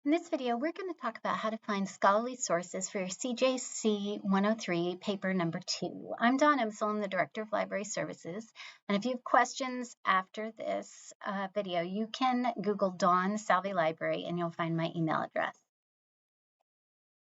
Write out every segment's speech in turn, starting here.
In this video, we're going to talk about how to find scholarly sources for your CJC103 paper number 2. I'm Dawn Emsel, I'm the Director of Library Services, and if you have questions after this video, you can Google Dawn Salvi Library and you'll find my email address.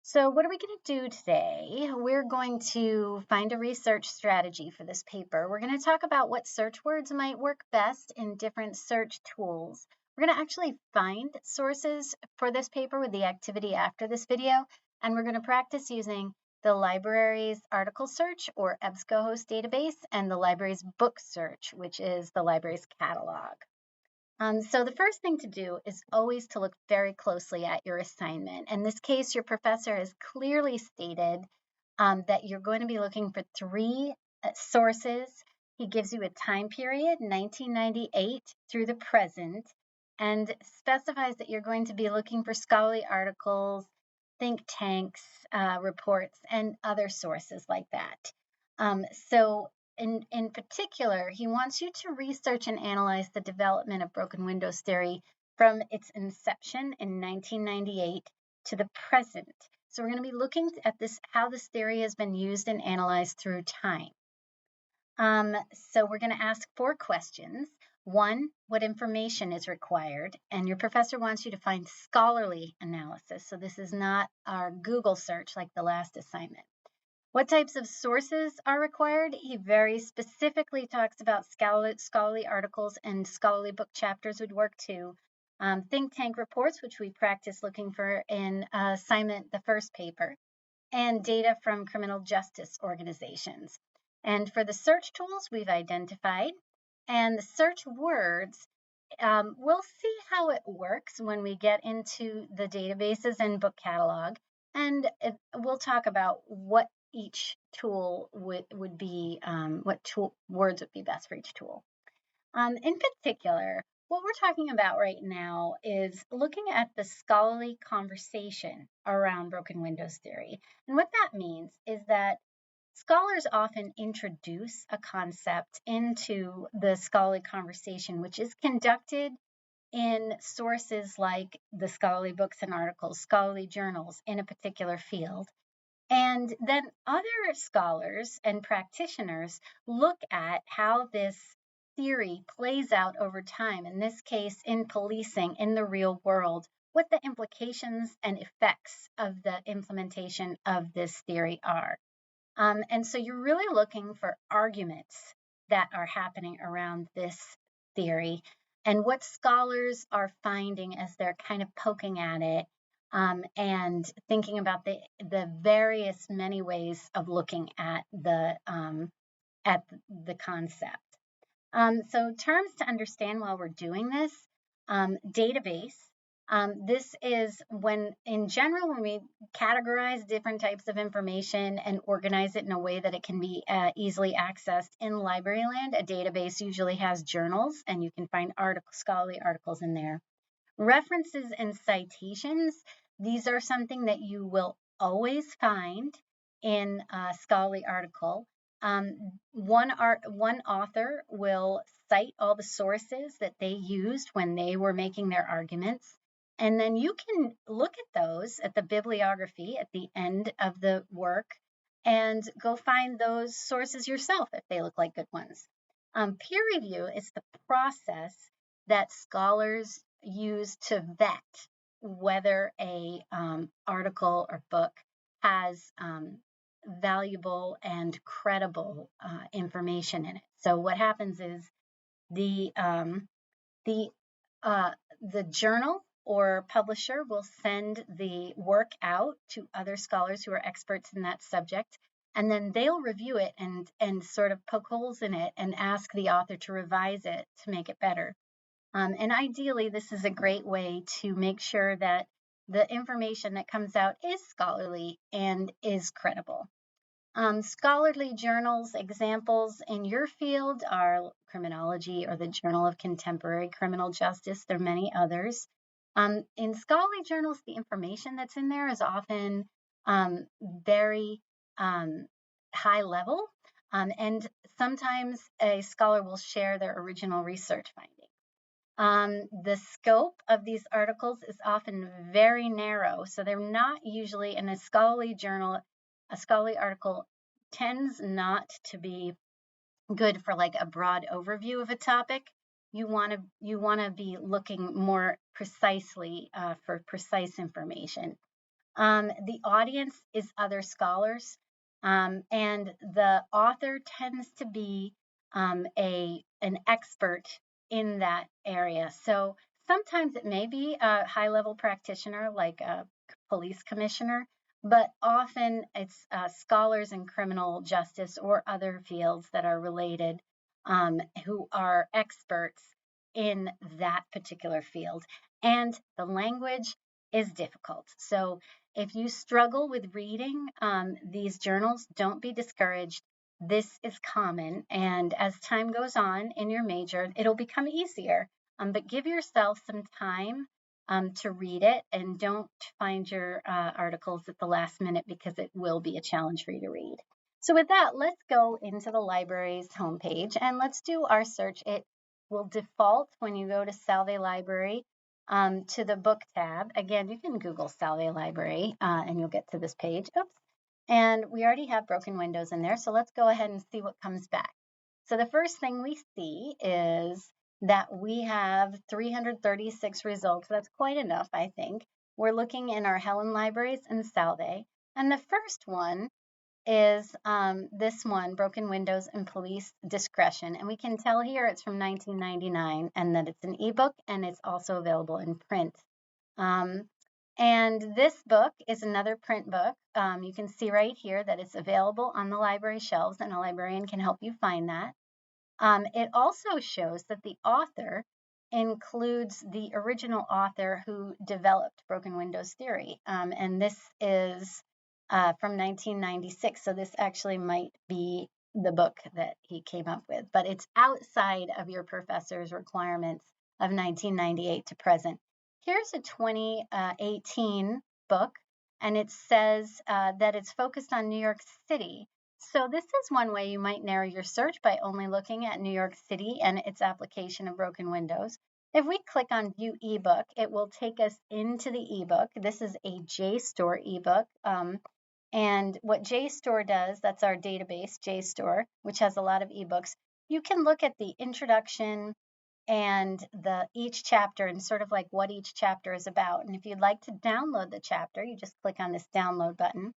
So what are we going to do today? We're going to find a research strategy for this paper. We're going to talk about what search words might work best in different search tools. We're going to actually find sources for this paper with the activity after this video, and we're going to practice using the library's article search or EBSCOhost database and the library's book search, which is the library's catalog. So the first thing to do is always to look very closely at your assignment. In this case, your professor has clearly stated that you're going to be looking for 3 sources. He gives you a time period, 1998 through the present, and specifies that you're going to be looking for scholarly articles, think tanks, reports, and other sources like that. In particular, he wants you to research and analyze the development of broken windows theory from its inception in 1998 to the present. So we're going to be looking at how this theory has been used and analyzed through time. So we're going to ask 4 questions. 1, what information is required? And your professor wants you to find scholarly analysis. So this is not our Google search like the last assignment. What types of sources are required? He very specifically talks about scholarly articles, and scholarly book chapters would work too. Think tank reports, which we practice looking for in assignment, the first paper, and data from criminal justice organizations. And for the search tools, we've identified, and the search words, we'll see how it works when we get into the databases and book catalog, and we'll talk about what each tool would be, words would be best for each tool. In particular, what we're talking about right now is looking at the scholarly conversation around broken windows theory. And what that means is that scholars often introduce a concept into the scholarly conversation, which is conducted in sources like the scholarly books and articles, scholarly journals in a particular field. And then other scholars and practitioners look at how this theory plays out over time, in this case, in policing, in the real world, what the implications and effects of the implementation of this theory are. And so you're really looking for arguments that are happening around this theory and what scholars are finding as they're kind of poking at it. And thinking about the various many ways of looking at the concept. So terms to understand while we're doing this, database. This is when we categorize different types of information and organize it in a way that it can be easily accessed in library land. A database usually has journals, and you can find scholarly articles in there. References and citations, these are something that you will always find in a scholarly article. One author will cite all the sources that they used when they were making their arguments, and then you can look at those at the bibliography at the end of the work and go find those sources yourself if they look like good ones. Peer review is the process that scholars use to vet whether a article or book has valuable and credible information in it. So what happens is the journal or publisher will send the work out to other scholars who are experts in that subject, and then they'll review it and sort of poke holes in it and ask the author to revise it to make it better. And ideally, this is a great way to make sure that the information that comes out is scholarly and is credible. Scholarly journals, examples in your field are criminology or the Journal of Contemporary Criminal Justice. There are many others. In scholarly journals, the information that's in there is often very high level, and sometimes a scholar will share their original research findings. The scope of these articles is often very narrow, so they're not usually in a scholarly journal. A scholarly article tends not to be good for like a broad overview of a topic. You want to be looking more precisely for precise information. The audience is other scholars, and the author tends to be an expert in that area. So sometimes it may be a high-level practitioner like a police commissioner, but often it's scholars in criminal justice or other fields that are related, who are experts in that particular field. And the language is difficult. So if you struggle with reading these journals, don't be discouraged. This is common, and as time goes on in your major, it'll become easier. But give yourself some time to read it, and don't find your articles at the last minute, because it will be a challenge for you to read. So with that, let's go into the library's homepage and let's do our search. It will default when you go to Salve Library to the book tab. Again, you can Google Salve Library and you'll get to this page. Oops. And we already have broken windows in there, so let's go ahead and see what comes back. So the first thing we see is that we have 336 results. That's quite enough, I think. We're looking in our Helen Libraries and Salve. And the first one is this one, Broken Windows and Police Discretion. And we can tell here it's from 1999 and that it's an ebook, and it's also available in print. And this book is another print book. You can see right here that it's available on the library shelves, and a librarian can help you find that. It also shows that the author includes the original author who developed broken windows theory. And this is from 1996. So this actually might be the book that he came up with, but it's outside of your professor's requirements of 1998 to present. Here's a 2018 book, and it says that it's focused on New York City. So this is one way you might narrow your search, by only looking at New York City and its application of broken windows. If we click on View eBook, it will take us into the ebook. This is a JSTOR ebook. And what JSTOR does, that's our database, JSTOR, which has a lot of ebooks. You can look at the introduction and each chapter and sort of like what each chapter is about. And if you'd like to download the chapter, you just click on this download button.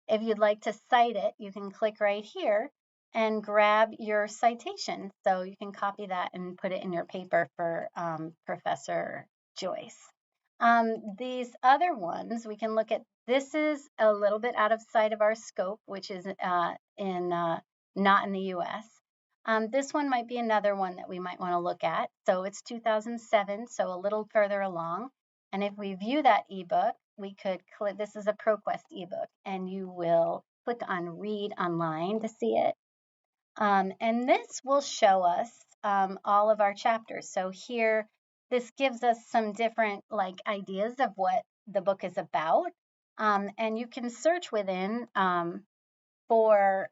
If you'd like to cite it, you can click right here and grab your citation. So you can copy that and put it in your paper for Professor Joyce. These other ones, we can look at. This is a little bit out of sight of our scope, which is not in the US. This one might be another one that we might want to look at. So it's 2007, so a little further along. And if we view that ebook, we could click. This is a ProQuest ebook, and you will click on Read Online to see it. And this will show us all of our chapters. So here, this gives us some different ideas of what the book is about. And you can search within for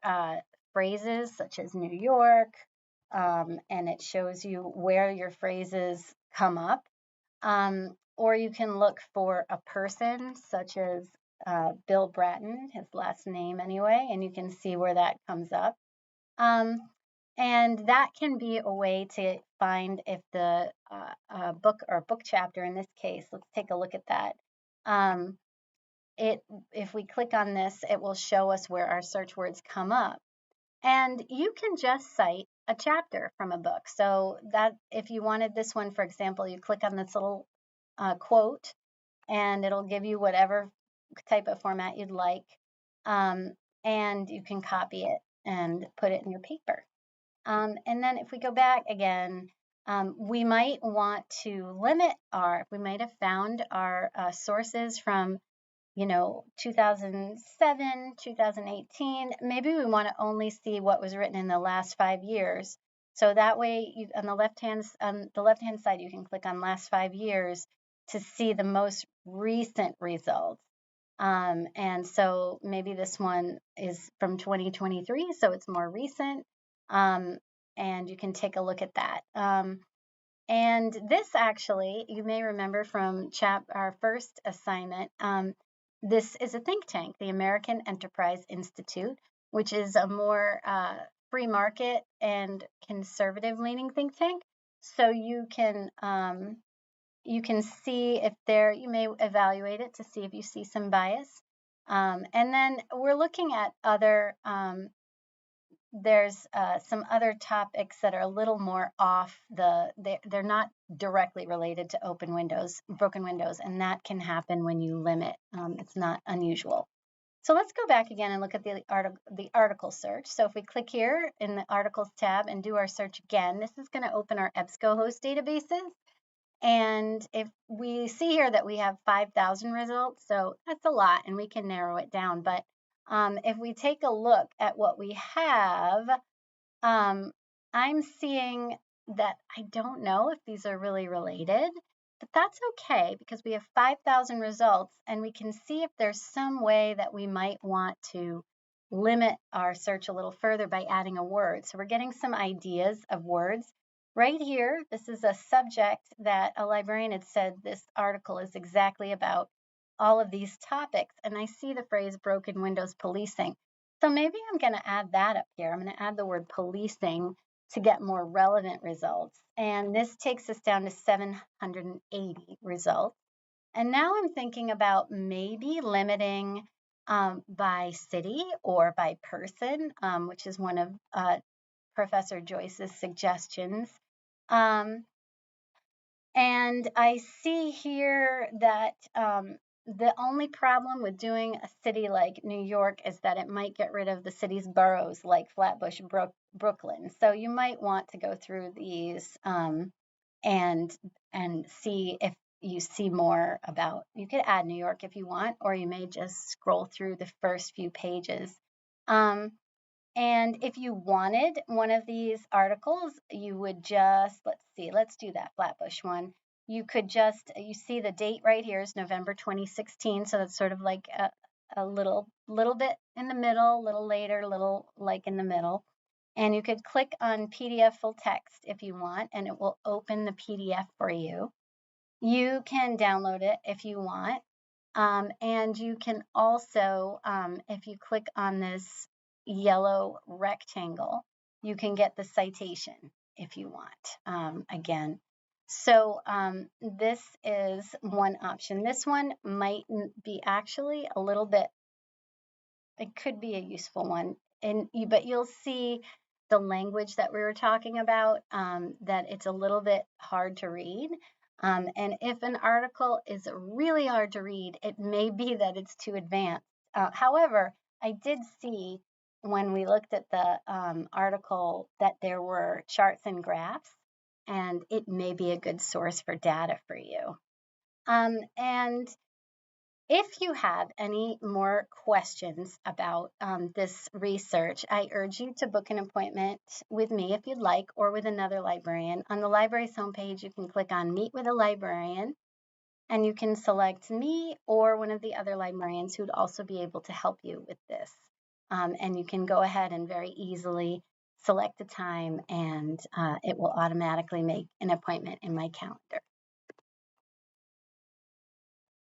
phrases such as New York, and it shows you where your phrases come up. Or you can look for a person such as Bill Bratton, his last name anyway, and you can see where that comes up. And that can be a way to find if the book or book chapter in this case, let's take a look at that. If we click on this, it will show us where our search words come up. And you can just cite a chapter from a book. So that if you wanted this one, for example, you click on this little quote, and it'll give you whatever type of format you'd like. And you can copy it and put it in your paper. And then if we go back again, we might want to limit we might have found our sources from 2007, 2018. Maybe we want to only see what was written in the last 5 years. So that way, on the left-hand side, you can click on last 5 years to see the most recent results. And so maybe this one is from 2023, so it's more recent. And you can take a look at that. And this actually, you may remember from our first assignment, this is a think tank, the American Enterprise Institute, which is a more free market and conservative leaning think tank. So you can see if you may evaluate it to see if you see some bias. And then we're looking at other, there's some other topics that are a little more off they're not directly related to broken windows, and that can happen when you limit. It's not unusual. So let's go back again and look at the article search. So if we click here in the articles tab and do our search again, this is going to open our EBSCOhost databases. And if we see here that we have 5,000 results, so that's a lot, and we can narrow it down. But if we take a look at what we have, I'm seeing that I don't know if these are really related, but that's okay because we have 5,000 results, and we can see if there's some way that we might want to limit our search a little further by adding a word. So we're getting some ideas of words. Right here, this is a subject that a librarian had said this article is exactly about all of these topics, and I see the phrase broken windows policing. So maybe I'm going to add that up here. I'm going to add the word policing to get more relevant results. And this takes us down to 780 results. And now I'm thinking about maybe limiting by city or by person, which is one of Professor Joyce's suggestions. And I see here that the only problem with doing a city like New York is that it might get rid of the city's boroughs like Flatbush, Brooklyn. So you might want to go through these and see if you see more about. You could add New York if you want, or you may just scroll through the first few pages. And if you wanted one of these articles, you would just, let's do that Flatbush one. You could just, you see the date right here is November 2016. So that's sort of like a little bit in the middle, a little later, a little like in the middle. And you could click on PDF full text if you want, and it will open the PDF for you. You can download it if you want. And you can also, if you click on this yellow rectangle, you can get the citation if you want, again. So this is one option. This one might be actually a little bit, it could be a useful one, but you'll see the language that we were talking about, that it's a little bit hard to read. And if an article is really hard to read, it may be that it's too advanced. However, I did see when we looked at the article that there were charts and graphs, and it may be a good source for data for you. And if you have any more questions about this research, I urge you to book an appointment with me if you'd like, or with another librarian. On the library's homepage, you can click on Meet with a Librarian, and you can select me or one of the other librarians who'd also be able to help you with this. And you can go ahead and very easily select a time, and it will automatically make an appointment in my calendar.